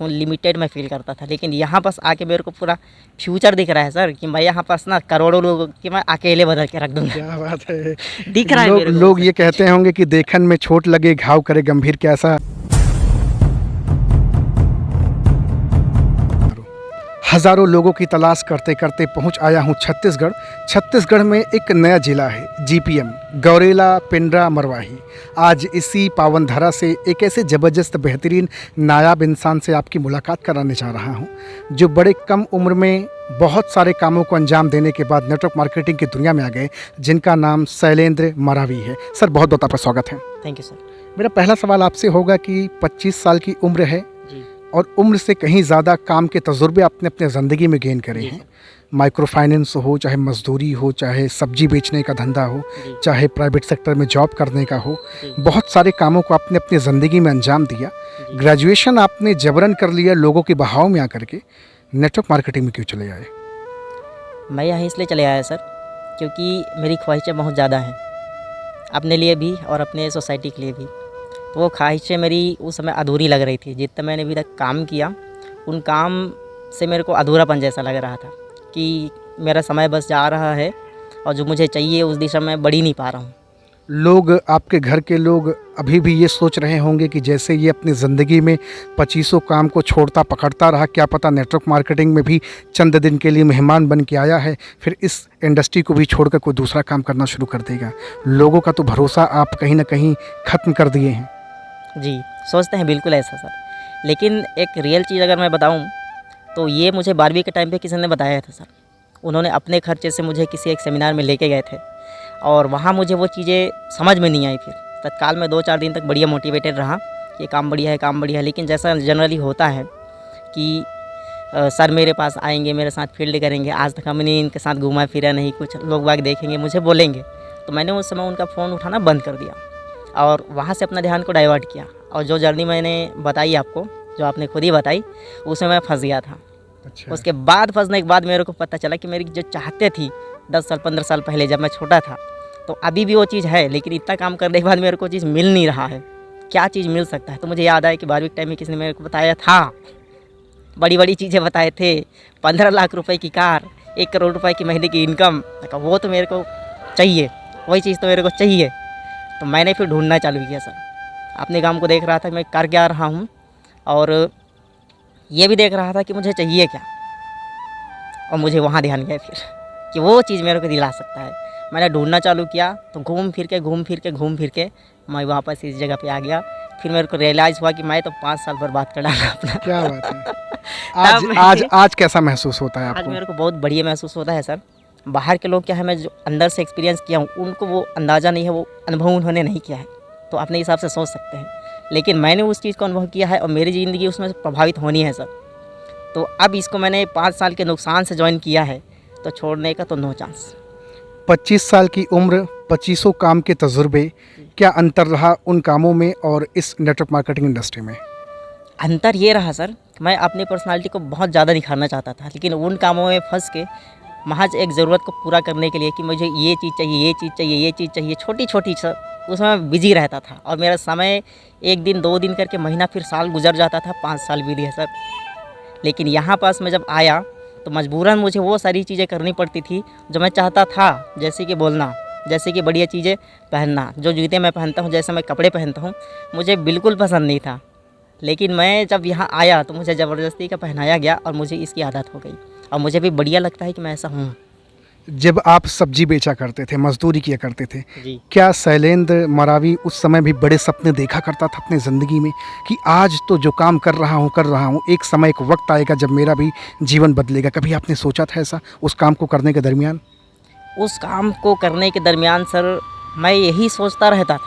Limited मैं feel करता था, लेकिन यहाँ पास आके मेरे को पूरा फ्यूचर दिख रहा है सर कि मैं यहाँ पास ना करोड़ों लोगों की मैं अकेले बदल के रख दूंगा। क्या बात है। दिख रहा है मेरे को लोग सर। ये कहते होंगे कि देखन में छोट लगे घाव करे गंभीर, कैसा? हजारों लोगों की तलाश करते करते पहुंच आया हूं छत्तीसगढ़। छत्तीसगढ़ में एक नया जिला है जीपीएम, गौरेला पिंडरा मरवाही। आज इसी पावन धरा से एक ऐसे ज़बरदस्त बेहतरीन नायाब इंसान से आपकी मुलाकात कराने जा रहा हूं, जो बड़े कम उम्र में बहुत सारे कामों को अंजाम देने के बाद नेटवर्क मार्केटिंग की दुनिया में आ गए, जिनका नाम शैलेंद्र मरावी है। सर, बहुत बहुत आपका स्वागत है। Thank you sir. मेरा पहला सवाल आपसे होगा कि 25 साल की उम्र है जी और उम्र से कहीं ज़्यादा काम के तजुर्बे आपने अपने ज़िंदगी में गेन करे जी हैं। माइक्रो फाइनेंस हो, चाहे मजदूरी हो, चाहे सब्जी बेचने का धंधा हो, जी चाहे प्राइवेट सेक्टर में जॉब करने का हो, जी बहुत सारे कामों को आपने अपनी ज़िंदगी में अंजाम दिया। जी। ग्रेजुएशन आपने जबरन कर लिया, लोगों के बहाव में आकर के नेटवर्क मार्केटिंग में क्यों चले आए? मैं यहाँ इसलिए चले आया सर क्योंकि मेरी ख्वाहिशें बहुत ज़्यादा हैं, अपने लिए भी और अपने सोसाइटी के लिए भी। तो वो ख्वाहिशें मेरी उस समय अधूरी लग रही थी। जितना मैंने अभी तक काम किया, उन काम से मेरे को अधूरापन जैसा लग रहा था कि मेरा समय बस जा रहा है और जो मुझे चाहिए उस दिशा में बढ़ ही नहीं पा रहा हूँ। लोग, आपके घर के लोग अभी भी ये सोच रहे होंगे कि जैसे ये अपनी ज़िंदगी में 25 काम को छोड़ता पकड़ता रहा, क्या पता नेटवर्क मार्केटिंग में भी चंद दिन के लिए मेहमान बन के आया है, फिर इस इंडस्ट्री को भी छोड़कर कोई दूसरा काम करना शुरू कर देगा। लोगों का तो भरोसा आप कहीं ना कहीं ख़त्म कर दिए हैं। जी, सोचते हैं बिल्कुल ऐसा सर। लेकिन एक रियल चीज़ अगर मैं बताऊँ तो ये मुझे 12वीं के टाइम पे किसी ने बताया था सर। उन्होंने अपने खर्चे से मुझे किसी एक सेमिनार में लेके गए थे और वहाँ मुझे वो चीज़ें समझ में नहीं आई। फिर तत्काल में 2-4 दिन तक बढ़िया मोटिवेटेड रहा कि काम बढ़िया है, काम बढ़िया है। लेकिन जैसा जनरली होता है कि सर मेरे पास आएंगे, मेरे साथ फील्ड करेंगे, आज तक हमने इनके साथ घूमा फिरा नहीं, कुछ लोग बाग देखेंगे, मुझे बोलेंगे। तो मैंने उस समय उनका फ़ोन उठाना बंद कर दिया और वहाँ से अपना ध्यान को डाइवर्ट किया। और जो जर्नी मैंने बताई आपको, जो आपने खुद ही बताई, उसमें मैं फंस गया था। अच्छा। उसके बाद फंसने के बाद मेरे को पता चला कि मेरी जो चाहते थी 10 साल 15 साल पहले जब मैं छोटा था, तो अभी भी वो चीज़ है, लेकिन इतना काम करने के बाद मेरे को चीज़ मिल नहीं रहा है। क्या चीज़ मिल सकता है? तो मुझे याद आया कि 12वीं के टाइम में किसी ने मेरे को बताया था, बड़ी बड़ी चीज़ें बताए थे, 15 लाख रुपए की कार, 1 करोड़ रुपए की महीने की इनकम। मैं कहा वो तो मेरे को चाहिए, वही चीज़ तो मेरे को चाहिए। तो मैंने फिर ढूंढना चालू किया सर। अपने काम को देख रहा था मैं कर क्या रहा हूँ और ये भी देख रहा था कि मुझे चाहिए क्या, और मुझे वहाँ ध्यान गया फिर कि वो चीज़ मेरे को दिला सकता है। मैंने ढूंढना चालू किया तो घूम फिर के मैं वापस इस जगह पे आ गया। फिर मेरे को रियलाइज़ हुआ कि मैं तो 5 साल बर्बाद कर डाला अपना। क्या बात है। तब आज कैसा महसूस होता है आज आपको? मेरे को बहुत बढ़िया महसूस होता है सर। बाहर के लोग क्या है, मैं जो अंदर से एक्सपीरियंस किया हूँ उनको वो अंदाज़ा नहीं है, वो अनुभव उन्होंने नहीं किया है, तो अपने हिसाब से सोच सकते हैं। लेकिन मैंने उस चीज़ को अनुभव किया है और मेरी ज़िंदगी उसमें प्रभावित होनी है सर। तो अब इसको मैंने 5 साल के नुकसान से ज्वाइन किया है, तो छोड़ने का तो नो चांस। 25 साल की उम्र, 25 काम के तजुर्बे, क्या अंतर रहा उन कामों में और इस नेटवर्क मार्केटिंग इंडस्ट्री में? अंतर ये रहा सर, मैं अपनी पर्सनालिटी को बहुत ज़्यादा निखारना चाहता था, लेकिन उन कामों में फंस के महज एक ज़रूरत को पूरा करने के लिए कि मुझे ये चीज़ चाहिए, ये चीज़ चाहिए, ये चीज़ चाहिए, छोटी-छोटी सर, उसमें मैं बिज़ी रहता था और मेरा समय 1 दिन 2 दिन करके महीना फिर साल गुजर जाता था, 5 साल बीत गए सर। लेकिन यहाँ पास मैं जब आया तो मजबूरन मुझे वो सारी चीज़ें करनी पड़ती थी जो मैं चाहता था, जैसे कि बोलना, जैसे कि बढ़िया चीज़ें पहनना। जो जूते मैं पहनता हूँ, जैसे मैं कपड़े पहनता हूँ, मुझे बिल्कुल पसंद नहीं था। लेकिन मैं जब यहाँ आया तो मुझे ज़बरदस्ती का पहनाया गया और मुझे इसकी आदत हो गई और मुझे भी बढ़िया लगता है कि मैं ऐसा हूँ। जब आप सब्जी बेचा करते थे, मजदूरी किया करते थे, जी क्या शैलेंद्र मरावी उस समय भी बड़े सपने देखा करता था अपनी ज़िंदगी में कि आज तो जो काम कर रहा हूँ, एक समय एक वक्त आएगा जब मेरा भी जीवन बदलेगा? कभी आपने सोचा था ऐसा उस काम को करने के दरमियान? उस काम को करने के दरमियान सर मैं यही सोचता रहता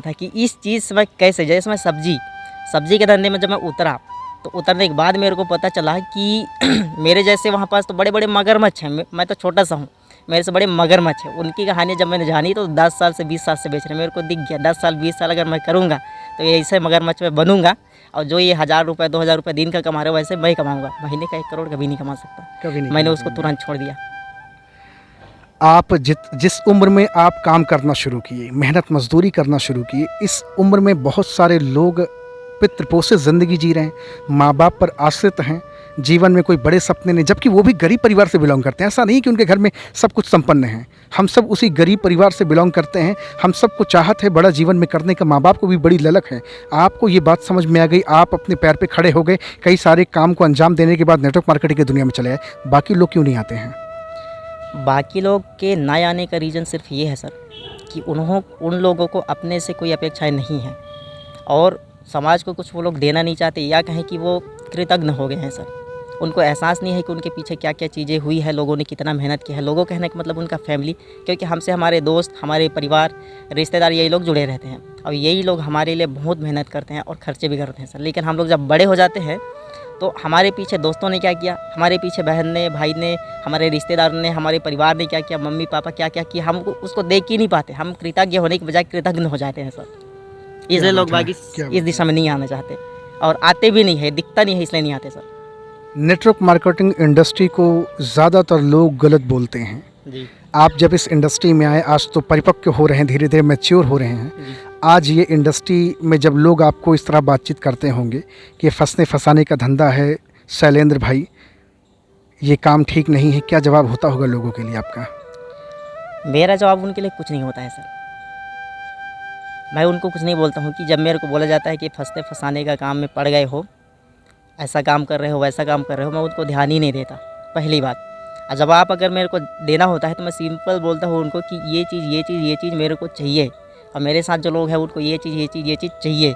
था कि इस चीज़ से मैं कैसे, जैसे मैं सब्जी के धंधे में जब मैं उतरा तो उतरने के बाद मेरे को पता चला कि मेरे जैसे वहाँ पास तो बड़े बड़े मगरमच्छ हैं, मैं तो छोटा सा हूँ, मेरे से बड़े मगरमच्छ हैं। उनकी कहानी जब मैंने जानी तो 10 साल से 20 साल से बेच रहे हैं। मेरे को दिख गया 10 साल 20 साल अगर मैं करूँगा तो ये ऐसे मगरमच्छ में बनूंगा और जो ये 1000 रुपये 2000 रुपये दिन का कमा रहे हो वैसे मैं कमाऊँगा। महीने का 1 करोड़ कभी नहीं कमा सकता। कभी नहीं। मैंने उसको तुरंत छोड़ दिया। आप जिस उम्र में आप काम करना शुरू किए, मेहनत मजदूरी करना शुरू किए, इस उम्र में बहुत सारे लोग पितृ पोषित ज़िंदगी जी रहे हैं, माँ बाप पर आश्रित हैं, जीवन में कोई बड़े सपने नहीं, जबकि वो भी गरीब परिवार से बिलोंग करते हैं। ऐसा नहीं कि उनके घर में सब कुछ संपन्न है, हम सब उसी गरीब परिवार से बिलोंग करते हैं। हम सबको चाहत है बड़ा जीवन में करने का, माँ बाप को भी बड़ी ललक है। आपको ये बात समझ में आ गई, आप अपने पैर पे खड़े हो गए, कई सारे काम को अंजाम देने के बाद नेटवर्क मार्केटिंग की दुनिया में चले आए। बाकी लोग क्यों नहीं आते हैं? बाकी लोग के ना आने का रीज़न सिर्फ ये है सर कि उन लोगों को अपने से कोई अपेक्षाएं नहीं हैं और समाज को कुछ वो लोग देना नहीं चाहते, या कहें कि वो कृतज्ञ हो गए हैं सर। उनको एहसास नहीं है कि उनके पीछे क्या क्या चीज़ें हुई है, लोगों ने कितना मेहनत किया है। लोगों कहने का मतलब उनका फैमिली, क्योंकि हमसे हमारे दोस्त, हमारे परिवार, रिश्तेदार, यही लोग जुड़े रहते हैं और यही लोग हमारे लिए बहुत मेहनत करते हैं और खर्चे भी करते हैं सर। लेकिन हम लोग जब बड़े हो जाते हैं तो हमारे पीछे दोस्तों ने क्या किया, हमारे पीछे बहन ने, भाई ने, हमारे रिश्तेदार ने, हमारे परिवार ने क्या किया, मम्मी पापा क्या क्या किया, हम उसको देख ही नहीं पाते। हम कृतज्ञ होने के बजाय कृतज्ञ हो जाते हैं सर। इसलिए लोग बाकी इस दिशा में नहीं आना चाहते और आते भी नहीं है, दिखता नहीं है, इसलिए नहीं आते सर। नेटवर्क मार्केटिंग इंडस्ट्री को ज़्यादातर लोग गलत बोलते हैं जी आप जब इस इंडस्ट्री में आए, आज तो परिपक्व हो रहे हैं, धीरे धीरे मैच्योर हो रहे हैं। जी। आज ये इंडस्ट्री में जब लोग आपको इस तरह बातचीत करते होंगे कि ये फंसने फंसाने का धंधा है, शैलेंद्र भाई ये काम ठीक नहीं है, क्या जवाब होता होगा लोगों के लिए आपका? मेरा जवाब उनके लिए कुछ नहीं होता है सर। मैं उनको कुछ नहीं बोलता हूँ कि जब मेरे को बोला जाता है कि फंसते फंसाने का काम में पड़ गए हो, ऐसा काम कर रहे हो, वैसा काम कर रहे हो, मैं उनको ध्यान ही नहीं देता, पहली बात। और जब आप अगर मेरे को देना होता है तो मैं सिंपल बोलता हूँ उनको कि ये चीज़ मेरे को चाहिए और मेरे साथ जो लोग हैं उनको ये चीज़ चाहिए।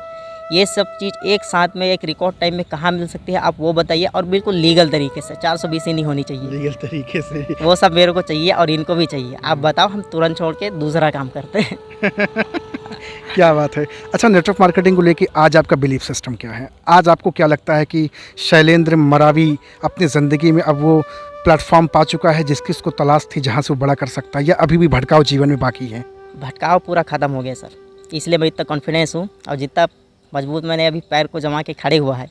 ये सब चीज़ एक साथ में एक रिकॉर्ड टाइम में कहाँ मिल सकती है आप वो बताइए, और बिल्कुल लीगल तरीके से, 420 नहीं होनी चाहिए, लीगल तरीके से वो सब मेरे को चाहिए और इनको भी चाहिए। आप बताओ, हम तुरंत छोड़ के दूसरा काम करते हैं। क्या बात है। अच्छा, नेटवर्क मार्केटिंग को लेके आज आपका बिलीफ सिस्टम क्या है? आज आपको क्या लगता है कि शैलेंद्र मरावी अपनी ज़िंदगी में अब वो प्लेटफॉर्म पा चुका है जिसकी उसको तलाश थी, जहाँ से वो बड़ा कर सकता है, या अभी भी भटकाव जीवन में बाकी है? भटकाव पूरा ख़त्म हो गया सर, इसलिए मैं इतना कॉन्फिडेंस हूँ और जितना मजबूत मैंने अभी पैर को जमा के खड़े हुआ है,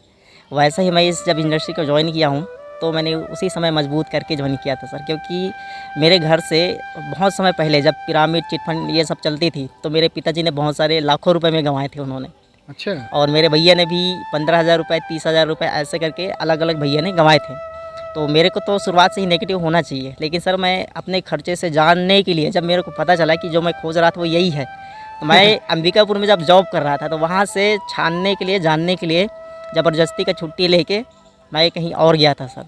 वैसा ही मैं इस जब इंडस्ट्री को ज्वाइन किया हूँ तो मैंने उसी समय मजबूत करके ज्वाइन किया था सर। क्योंकि मेरे घर से बहुत समय पहले जब पिरामिड, चिटफंड ये सब चलती थी तो मेरे पिताजी ने बहुत सारे लाखों रुपए में गंवाए थे उन्होंने। अच्छा। और मेरे भैया ने भी 15,000 रुपये, 30,000 रुपये ऐसे करके अलग अलग भैया ने गंवाए थे। तो मेरे को तो शुरुआत से ही नेगेटिव होना चाहिए, लेकिन सर मैं अपने खर्चे से जानने के लिए, जब मेरे को पता चला कि जो मैं खोज रहा था वो यही है, तो मैं अंबिकापुर में जब जॉब कर रहा था तो वहाँ से छानने के लिए, जानने के लिए ज़बरदस्ती का छुट्टी लेके मैं कहीं और गया था सर,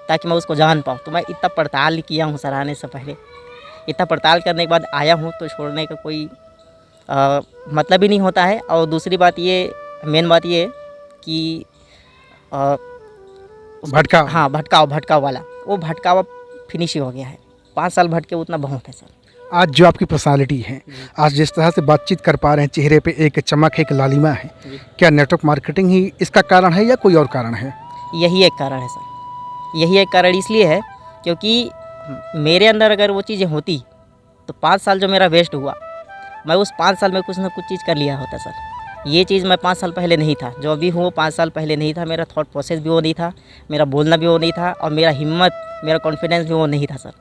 ताकि मैं उसको जान पाऊँ। तो मैं इतना पड़ताल किया हूँ सर, आने से पहले इतना पड़ताल करने के बाद आया हूँ, तो छोड़ने का कोई मतलब ही नहीं होता है। और दूसरी बात ये, मेन बात ये कि भटकाव। हाँ, भटकाव वाला, वो भटकाव अब फिनिश ही हो गया है। 5 साल भटके उतना बहुत है सर। आज जो आपकी पर्सनालिटी है, आज जिस तरह से बातचीत कर पा रहे हैं, चेहरे पे एक चमक, एक लालिमा है, क्या नेटवर्क मार्केटिंग ही इसका कारण है या कोई और कारण है? यही एक कारण है सर, यही एक कारण इसलिए है क्योंकि मेरे अंदर अगर वो चीज़ें होती तो 5 साल जो मेरा वेस्ट हुआ, मैं उस 5 साल में कुछ ना कुछ चीज़ कर लिया होता सर। ये चीज़ मैं 5 साल पहले नहीं था, जो अभी हूँ 5 साल पहले नहीं था। मेरा थॉट प्रोसेस भी वो नहीं था, मेरा बोलना भी वो नहीं था, और मेरा हिम्मत, मेरा कॉन्फिडेंस भी वो नहीं था सर।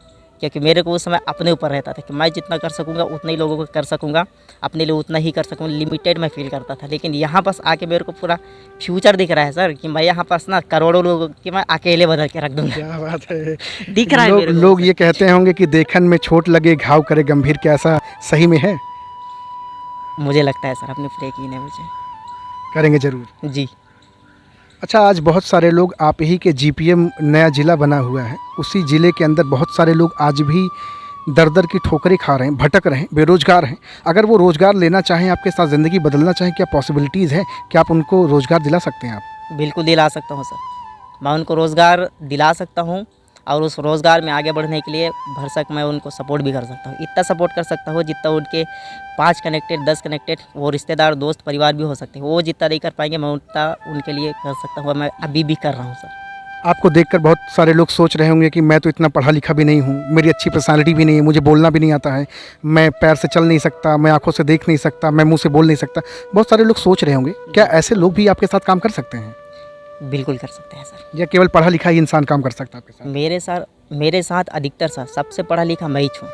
क्योंकि मेरे को उस समय अपने ऊपर रहता था कि मैं जितना कर सकूँगा उतना ही लोगों को कर सकूँगा, अपने लिए उतना ही कर सकूँ, लिमिटेड मैं फील करता था। लेकिन यहाँ पास आके मेरे को पूरा फ्यूचर दिख रहा है सर, कि मैं यहाँ पास ना करोड़ों लोगों की मैं अकेले बदल के रख दूँगा। क्या बात है। दिख रहा है मेरे को। लोग ये कहते होंगे कि देखन में छोट लगे घाव करे गंभीर, क्या ऐसा सही में है? मुझे लगता है सर, अपने प्ले की ने मुझे करेंगे ज़रूर जी। अच्छा, आज बहुत सारे लोग, आप ही के जीपीएम नया ज़िला बना हुआ है, उसी ज़िले के अंदर बहुत सारे लोग आज भी दर दर की ठोकरें खा रहे हैं, भटक रहे हैं, बेरोज़गार हैं। अगर वो रोज़गार लेना चाहें, आपके साथ ज़िंदगी बदलना चाहें, क्या पॉसिबिलिटीज़ है? क्या आप उनको रोज़गार दिला सकते हैं आप? बिल्कुल दिला सकता हूँ सर, मैं उनको रोज़गार दिला सकता हूँ और उस रोज़गार में आगे बढ़ने के लिए भरसक मैं उनको सपोर्ट भी कर सकता हूँ। इतना सपोर्ट कर सकता हूँ जितना उनके 5 कनेक्टेड, 10 कनेक्टेड वो रिश्तेदार, दोस्त, परिवार भी हो सकते हैं। वो जितना नहीं कर पाएंगे मैं उतना उनके लिए कर सकता हूँ, मैं अभी भी कर रहा हूँ सर। आपको देखकर बहुत सारे लोग सोच रहे होंगे कि मैं तो इतना पढ़ा लिखा भी नहीं हूँ, मेरी अच्छी पर्सनालिटी भी नहीं है, मुझे बोलना भी नहीं आता है, मैं पैर से चल नहीं सकता, मैं आंखों से देख नहीं सकता, मैं मुंह से बोल नहीं सकता। बहुत सारे लोग सोच रहे होंगे, क्या ऐसे लोग भी आपके साथ काम कर सकते हैं? बिल्कुल कर सकते हैं सर। या केवल पढ़ा लिखा ही इंसान काम कर सकता है आपके साथ? मेरे साथ अधिकतर सर सबसे पढ़ा लिखा मैं ही हूँ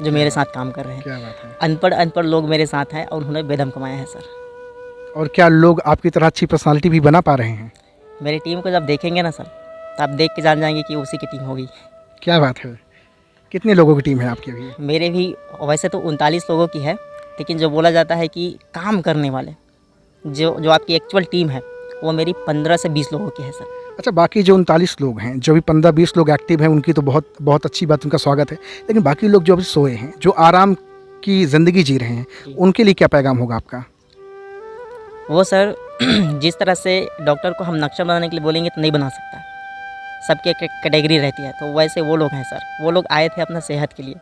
जो मेरे साथ काम कर रहे हैं। क्या बात है। अनपढ़ लोग मेरे साथ हैं और उन्होंने बेदम कमाया है सर। और क्या लोग आपकी तरह अच्छी पर्सनालिटी भी बना पा रहे हैं? मेरी टीम को जब देखेंगे ना सर, तो आप देख के जान जाएंगे कि उसी की टीम होगी। क्या बात है! कितने लोगों की टीम है आपकी अभी? मेरे भी वैसे तो 39 लोगों की है, लेकिन जो बोला जाता है कि काम करने वाले जो जो आपकी एक्चुअल टीम है, वो मेरी 15 से 20 लोगों की है सर। अच्छा, बाकी जो 39 लोग हैं, जो भी 15-20 लोग एक्टिव हैं, उनकी तो बहुत बहुत अच्छी बात, उनका स्वागत है। लेकिन बाकी लोग जो अभी सोए हैं, जो आराम की ज़िंदगी जी रहे हैं, जी। उनके लिए क्या पैगाम होगा आपका? वो सर जिस तरह से डॉक्टर को हम नक्शा बनाने के लिए बोलेंगे तो नहीं बना सकता है, सबकी एक कैटेगरी रहती है, तो वैसे वो लोग हैं सर। वो लोग आए थे अपना सेहत के लिए,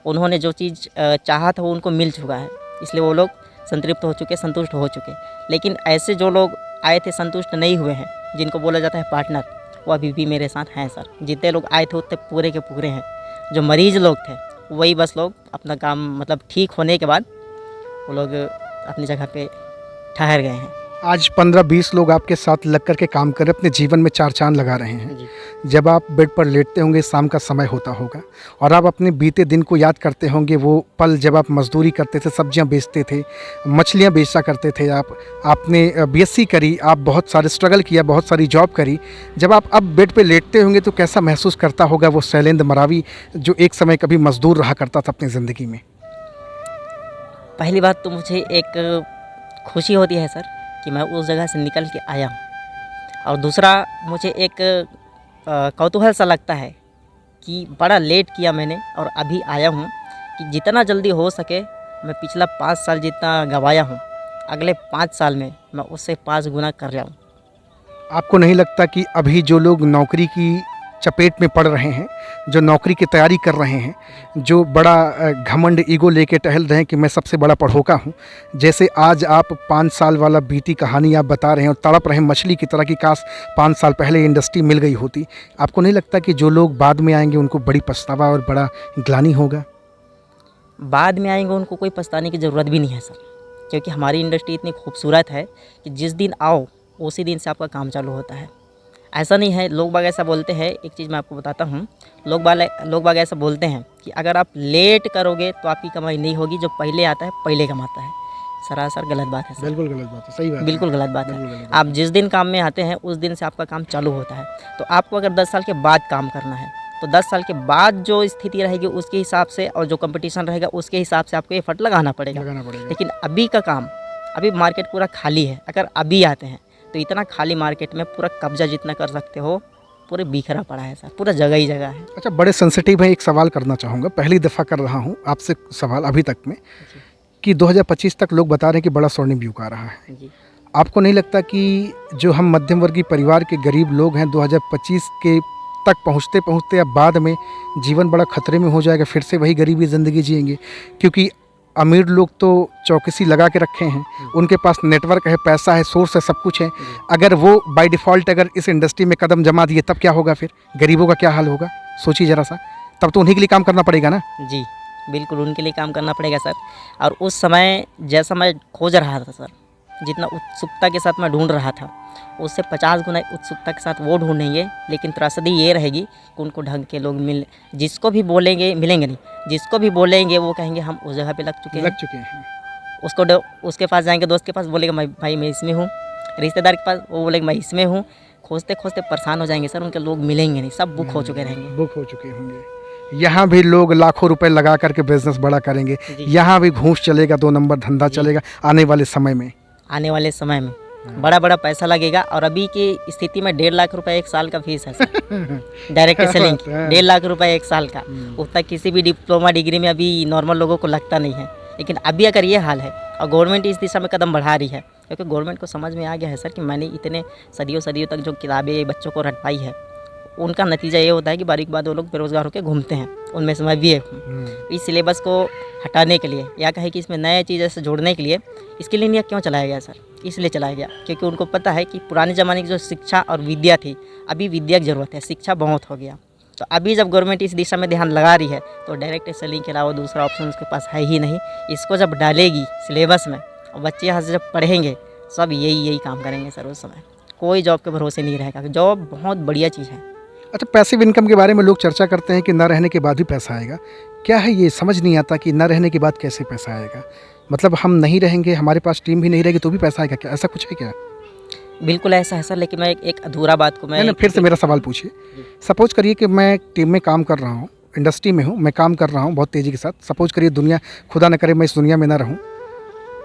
उन्होंने जो चीज़ चाहा था वो उनको मिल चुका है, इसलिए वो लोग संतृप्त हो चुके, संतुष्ट हो चुके। लेकिन ऐसे जो लोग आए थे संतुष्ट नहीं हुए हैं, जिनको बोला जाता है पार्टनर, वो अभी भी मेरे साथ हैं सर। जितने लोग आए थे उतने पूरे के पूरे हैं। जो मरीज़ लोग थे वही बस लोग अपना काम मतलब ठीक होने के बाद वो लोग अपनी जगह पे ठहर गए हैं। आज 15-20 लोग आपके साथ लग कर के काम कर रहे हैं, अपने जीवन में 4 चाँद लगा रहे हैं। जी। जब आप बेड पर लेटते होंगे, शाम का समय होता होगा और आप अपने बीते दिन को याद करते होंगे, वो पल जब आप मज़दूरी करते थे, सब्जियां बेचते थे, मछलियां बेचा करते थे आपने बीएससी करी, आप बहुत सारे स्ट्रगल किया, बहुत सारी जॉब करी। जब आप अब बेड पे लेटते होंगे तो कैसा महसूस करता होगा वो शैलेंद्र मरावी, जो एक समय कभी मज़दूर रहा करता था अपनी ज़िंदगी में? पहली बात तो मुझे एक खुशी होती है सर कि मैं उस जगह से निकल के आया हूँ, और दूसरा मुझे एक कौतूहल सा लगता है कि बड़ा लेट किया मैंने और अभी आया हूँ, कि जितना जल्दी हो सके मैं पिछला 5 साल जितना गंवाया हूँ, अगले 5 साल में मैं उससे 5 गुना कर जाऊँ। आपको नहीं लगता कि अभी जो लोग नौकरी की चपेट में पड़ रहे हैं, जो नौकरी की तैयारी कर रहे हैं, जो बड़ा घमंड ईगो लेके टहल रहे हैं कि मैं सबसे बड़ा पढ़ोका हूँ, जैसे आज आप 5 साल वाला बीती कहानी आप बता रहे हैं और तड़प रहे हैं मछली की तरह कि काश 5 साल पहले इंडस्ट्री मिल गई होती, आपको नहीं लगता कि जो लोग बाद में आएंगे उनको बड़ी पछतावा और बड़ा ग्लानि होगा? बाद में आएंगे उनको कोई पछताने की ज़रूरत भी नहीं है सर, क्योंकि हमारी इंडस्ट्री इतनी खूबसूरत है कि जिस दिन आओ उसी दिन से आपका काम चालू होता है। ऐसा नहीं है, लोग बाग ऐसा बोलते हैं, एक चीज़ मैं आपको बताता हूँ, लोग बाग ऐसा बोलते हैं कि अगर आप लेट करोगे तो आपकी कमाई नहीं होगी, जो पहले आता है पहले कमाता है। सरासर गलत बात है सर, बिल्कुल गलत बात है, सही बात है। बिल्कुल गलत बात बिल्कुल है। गलत आप जिस दिन काम में आते हैं उस दिन से आपका काम चालू होता है। तो आपको अगर 10 साल के बाद काम करना है तो 10 साल के बाद जो स्थिति रहेगी उसके हिसाब से और जो कंपटीशन रहेगा उसके हिसाब से आपको एफर्ट लगाना पड़ेगा। लगाना पड़ेगा। लेकिन अभी का काम, अभी मार्केट पूरा खाली है, अगर अभी आते हैं तो इतना खाली मार्केट में पूरा कब्जा जितना कर सकते हो पूरे बिखरा पड़ा है सर, पूरा जगह ही जगह है। अच्छा, बड़े सेंसिटिव है, एक सवाल करना चाहूँगा, पहली दफ़ा कर रहा हूँ आपसे सवाल अभी तक में, कि 2025 तक लोग बता रहे हैं कि बड़ा स्वर्णिम युग आ रहा है। जी। आपको नहीं लगता कि जो हम मध्यम वर्गीय परिवार के गरीब लोग हैं, 2025 के तक पहुँचते पहुँचते अब बाद में जीवन बड़ा खतरे में हो जाएगा, फिर से वही गरीबी ज़िंदगी जिएंगे? क्योंकि अमीर लोग तो चौकसी लगा के रखे हैं, उनके पास नेटवर्क है, पैसा है, सोर्स है, सब कुछ है। अगर वो बाय डिफ़ॉल्ट अगर इस इंडस्ट्री में कदम जमा दिए तब क्या होगा? फिर गरीबों का क्या हाल होगा? सोचिए ज़रा सा। तब तो उन्हीं के लिए काम करना पड़ेगा ना? जी, बिल्कुल उनके लिए काम करना पड़ेगा सर। और उस समय जैसा मैं खोज रहा था सर, जितना उत्सुकता के साथ मैं ढूंढ रहा था, उससे 50 गुना उत्सुकता के साथ वो ढूंढेंगे। लेकिन त्रासदी ये रहेगी कि उनको ढंग के लोग जिसको भी बोलेंगे मिलेंगे नहीं, जिसको भी बोलेंगे वो कहेंगे हम उस जगह पे लग चुके हैं। उसके पास जाएंगे, दोस्त के पास बोलेगा भाई मैं इसमें हूँ, रिश्तेदार के पास वो बोलेगा मैं इसमें हूँ। खोजते खोजते परेशान हो जाएंगे सर, उनके लोग मिलेंगे नहीं, सब बुक हो चुके रहेंगे। बुक हो चुके होंगे। यहाँ भी लोग लाखों रुपए लगा करके बिजनेस बड़ा करेंगे, यहाँ भी घूस चलेगा, 2 नंबर धंधा चलेगा आने वाले समय में। आने वाले समय में बड़ा बड़ा पैसा लगेगा। और अभी की स्थिति में 1.5 लाख रुपए एक साल का फीस है सर डायरेक्ट सेलिंग की, 1.5 लाख रुपए एक साल का। उतना किसी भी डिप्लोमा डिग्री में अभी नॉर्मल लोगों को लगता नहीं है। लेकिन अभी अगर ये हाल है और गवर्नमेंट इस दिशा में कदम बढ़ा रही है, क्योंकि गवर्नमेंट को समझ में आ गया है सर कि मैंने इतने सदियों तक जो किताबें बच्चों को रटवाई है, उनका नतीजा ये होता है कि बारीक बाद वो लोग बेरोज़गार होकर घूमते हैं, उनमें से मैं भी एक हूँ। इस सिलेबस को हटाने के लिए या कहे कि इसमें नए चीज़ें से जोड़ने के लिए स्किल इंडिया क्यों चलाया गया सर? इसलिए चलाया गया क्योंकि उनको पता है कि पुराने ज़माने की जो शिक्षा और विद्या थी, अभी विद्या की ज़रूरत है, शिक्षा बहुत हो गया। तो अभी जब गवर्नमेंट इस दिशा में ध्यान लगा रही है तो डायरेक्ट सेलिंग के अलावा दूसरा ऑप्शन उसके पास है ही नहीं। इसको जब डालेगी सिलेबस में और बच्चे यहाँ से जब पढ़ेंगे, सब यही काम करेंगे सर। उस समय कोई जॉब के भरोसे नहीं रहेगा। जॉब बहुत बढ़िया चीज़ है। अच्छा, पैसिव इनकम के बारे में लोग चर्चा करते हैं कि न रहने के बाद भी पैसा आएगा। क्या है ये, समझ नहीं आता कि न रहने के बाद कैसे पैसा आएगा? मतलब हम नहीं रहेंगे, हमारे पास टीम भी नहीं रहेगी तो भी पैसा आएगा क्या? ऐसा कुछ है क्या? बिल्कुल ऐसा है सर, लेकिन मैं एक अधूरा बात को मैं नहीं, फिर से मेरा सवाल पूछिए। सपोज करिए कि मैं टीम में काम कर रहा हूँ, इंडस्ट्री में हूँ, मैं काम कर रहा हूँ बहुत तेज़ी के साथ। सपोज करिए दुनिया, खुदा न करे मैं इस दुनिया में ना रहूँ,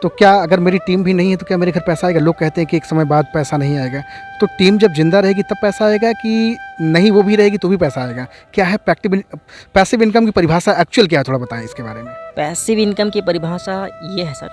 तो क्या अगर मेरी टीम भी नहीं है तो क्या मेरे घर पैसा आएगा? लोग कहते हैं कि एक समय बाद पैसा नहीं आएगा, तो टीम जब जिंदा रहेगी तब पैसा आएगा कि नहीं, वो भी रहेगी तो भी पैसा आएगा? क्या है पैसिव इनकम की परिभाषा, एक्चुअल क्या है, थोड़ा बताएं इसके बारे में। पैसिव इनकम की परिभाषा ये है सर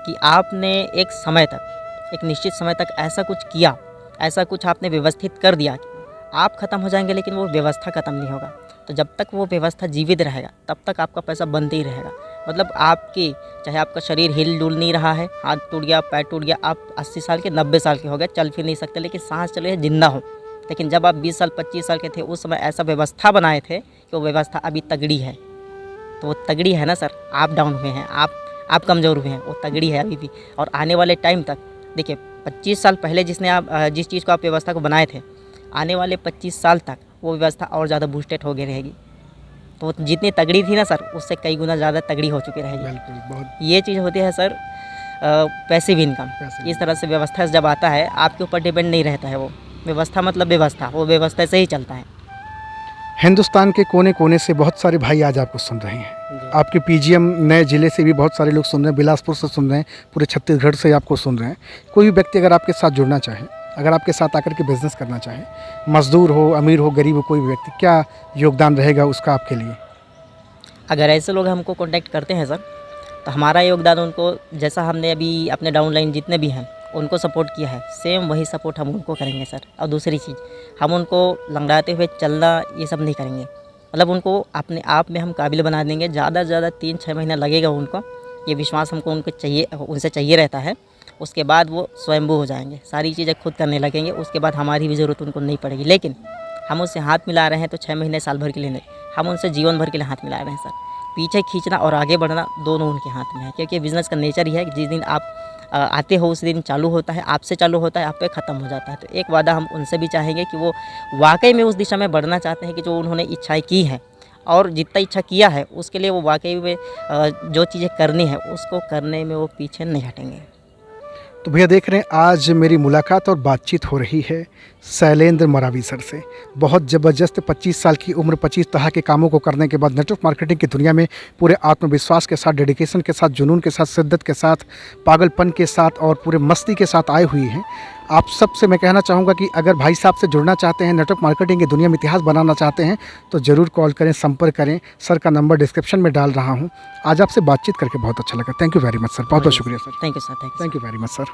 कि आपने एक समय तक, एक निश्चित समय तक ऐसा कुछ किया, ऐसा कुछ आपने व्यवस्थित कर दिया कि आप ख़त्म हो जाएंगे लेकिन वो व्यवस्था ख़त्म नहीं होगा। तो जब तक वो व्यवस्था जीवित रहेगा तब तक आपका पैसा बनते ही रहेगा। मतलब आपकी, चाहे आपका शरीर हिल डुल नहीं रहा है, हाथ टूट गया, पैर टूट गया, आप 80 साल के 90 साल के हो गए, चल फिर नहीं सकते, लेकिन सांस चल रही है, जिंदा हो। लेकिन जब आप 20 साल 25 साल के थे, उस समय ऐसा व्यवस्था बनाए थे कि वो व्यवस्था अभी तगड़ी है। तो वो तगड़ी है ना सर, आप डाउन हुए हैं, आप कमज़ोर हुए हैं, वो तगड़ी है अभी भी। और आने वाले टाइम तक देखिए, 25 साल पहले जिस चीज़ को आप व्यवस्था को बनाए थे, आने वाले 25 साल तक वो व्यवस्था और ज़्यादा बूस्टेड हो गई रहेगी। तो जितनी तगड़ी थी ना सर, उससे कई गुना ज़्यादा तगड़ी हो चुकी रहेगी। बिल्कुल, बहुत ये चीज़ होती है सर पैसिव इनकम। पैसिव इस तरह से व्यवस्था जब आता है, आपके ऊपर डिपेंड नहीं रहता है वो व्यवस्था, मतलब व्यवस्था, वो व्यवस्था से ही चलता है। हिंदुस्तान के कोने कोने से बहुत सारे भाई आज आपको सुन रहे हैं। आपके पीजीएम नए ज़िले से भी बहुत सारे लोग सुन रहे हैं, बिलासपुर से सुन रहे हैं, पूरे छत्तीसगढ़ से आपको सुन रहे हैं। कोई भी व्यक्ति अगर आपके साथ जुड़ना चाहे, अगर आपके साथ आकर के बिज़नेस करना चाहे, मज़दूर हो, अमीर हो, गरीब हो, कोई भी व्यक्ति, क्या योगदान रहेगा उसका आपके लिए? अगर ऐसे लोग हमको कांटेक्ट करते हैं सर, तो हमारा योगदान उनको, जैसा हमने अभी अपने डाउनलाइन जितने भी हैं उनको सपोर्ट किया है, सेम वही सपोर्ट हम उनको करेंगे सर। और दूसरी चीज़, हम उनको लंगड़ाते हुए चलना ये सब नहीं करेंगे। मतलब उनको अपने आप में हम काबिल बना देंगे। ज़्यादा से ज़्यादा 3-6 महीना लगेगा उनको, ये विश्वास हमको उनसे चाहिए रहता है। उसके बाद वो स्वयंभू हो जाएंगे, सारी चीज़ें खुद करने लगेंगे। उसके बाद हमारी भी ज़रूरत उनको नहीं पड़ेगी। लेकिन हम उससे हाथ मिला रहे हैं तो 6 महीने साल भर के लिए नहीं, हम उनसे जीवन भर के लिए हाथ मिला रहे हैं सर। पीछे खींचना और आगे बढ़ना दोनों उनके हाथ में है, क्योंकि बिज़नेस का नेचर ही है कि जिस दिन आप आते हो उस दिन चालू होता है, आपसे चालू होता है, आप पे ख़त्म हो जाता है। तो एक वादा हम उनसे भी चाहेंगे कि वो वाकई में उस दिशा में बढ़ना चाहते हैं कि जो उन्होंने इच्छाएं की हैं, और जितना इच्छा किया है उसके लिए वो वाकई में जो चीज़ें करनी है उसको करने में वो पीछे नहीं हटेंगे। तो भैया देख रहे हैं, आज मेरी मुलाकात और बातचीत हो रही है शैलेंद्र मरावी सर से। बहुत ज़बरदस्त 25 साल की उम्र, 25 तरह के कामों को करने के बाद नेटवर्क मार्केटिंग की दुनिया में पूरे आत्मविश्वास के साथ, डेडिकेशन के साथ, जुनून के साथ, शिद्दत के साथ, पागलपन के साथ और पूरे मस्ती के साथ आए हुई हैं। आप सबसे मैं कहना चाहूँगा कि अगर भाई साहब से जुड़ना चाहते हैं, नेटवर्क मार्केटिंग की दुनिया में इतिहास बनाना चाहते हैं, तो ज़रूर कॉल करें, संपर्क करें। सर का नंबर डिस्क्रिप्शन में डाल रहा हूँ। आज आपसे बातचीत करके बहुत अच्छा लगा। Thank you very much sir, बहुत बहुत शुक्रिया sir. Thank you sir, thank you. Thank you very much sir.